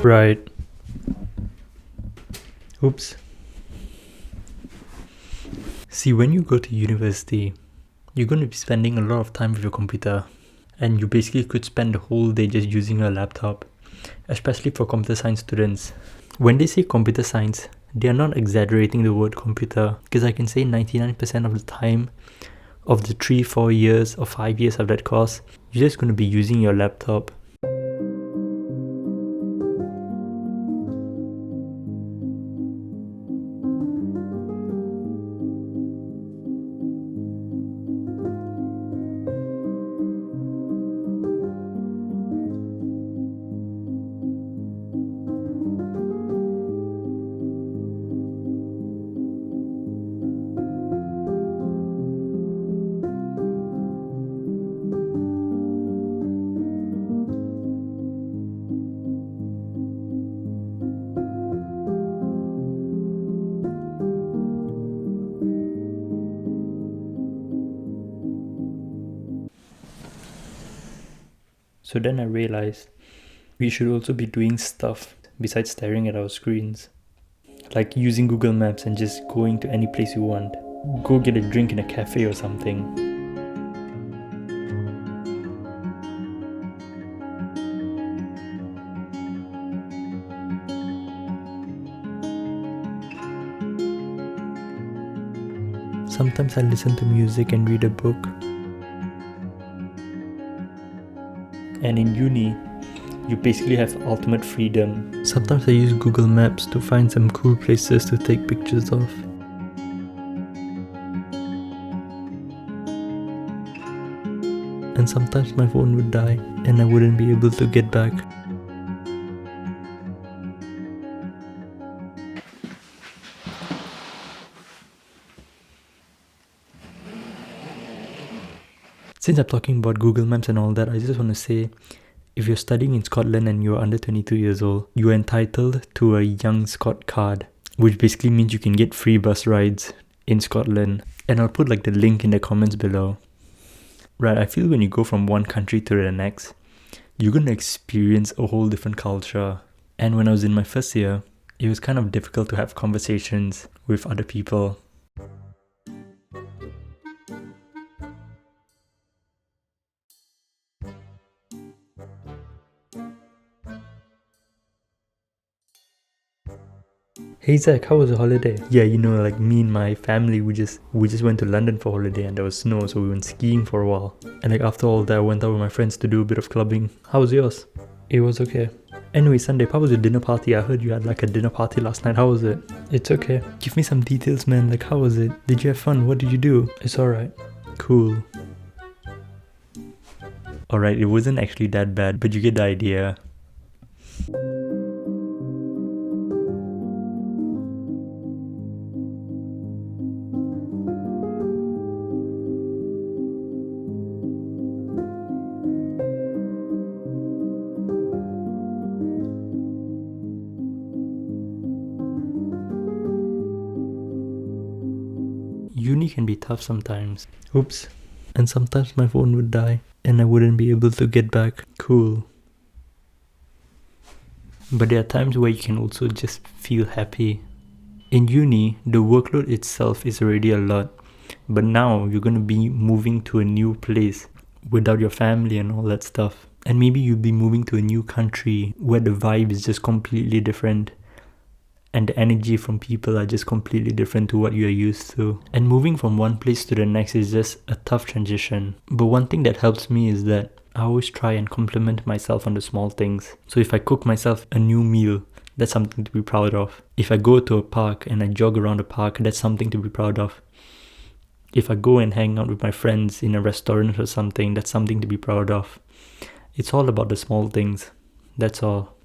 Right. Oops. See, when you go to university, you're going to be spending a lot of time with your computer, and you basically could spend the whole day just using your laptop, especially for computer science students. When they say computer science, they are not exaggerating the word computer, because I can say 99% of the time of the 3-4 years or 5 years of that course, you're just going to be using your laptop. So then I realized we should also be doing stuff besides staring at our screens. Like using Google Maps and just going to any place you want. Go get a drink in a cafe or something. Sometimes I listen to music and read a book. And in uni, you basically have ultimate freedom. Sometimes I use Google Maps to find some cool places to take pictures of. And sometimes my phone would die and I wouldn't be able to get back. Since I'm talking about Google Maps and all that, I just want to say, if you're studying in Scotland and you're under 22 years old, you're entitled to a Young Scot card, which basically means you can get free bus rides in Scotland. And I'll put like the link in the comments below. Right, I feel when you go from one country to the next, you're going to experience a whole different culture. And when I was in my first year, it was kind of difficult to have conversations with other people. Hey Zach, how was the holiday? Yeah, like me and my family, we just went to London for holiday and there was snow, so we went skiing for a while. And like after all that, I went out with my friends to do a bit of clubbing. How was yours? It was okay. Anyway, Sunday, how was your dinner party? I heard you had like a dinner party last night. How was it? It's okay. Give me some details, man. Like, how was it? Did you have fun? What did you do? It's alright. Cool. Alright, it wasn't actually that bad, but you get the idea. Uni can be tough sometimes. Oops. And sometimes my phone would die and I wouldn't be able to get back. Cool. But there are times where you can also just feel happy. In uni, the workload itself is already a lot. But now you're going to be moving to a new place without your family and all that stuff. And maybe you'll be moving to a new country where the vibe is just completely different. And the energy from people are just completely different to what you are used to. And moving from one place to the next is just a tough transition. But one thing that helps me is that I always try and compliment myself on the small things. So if I cook myself a new meal, that's something to be proud of. If I go to a park and I jog around the park, that's something to be proud of. If I go and hang out with my friends in a restaurant or something, that's something to be proud of. It's all about the small things. That's all.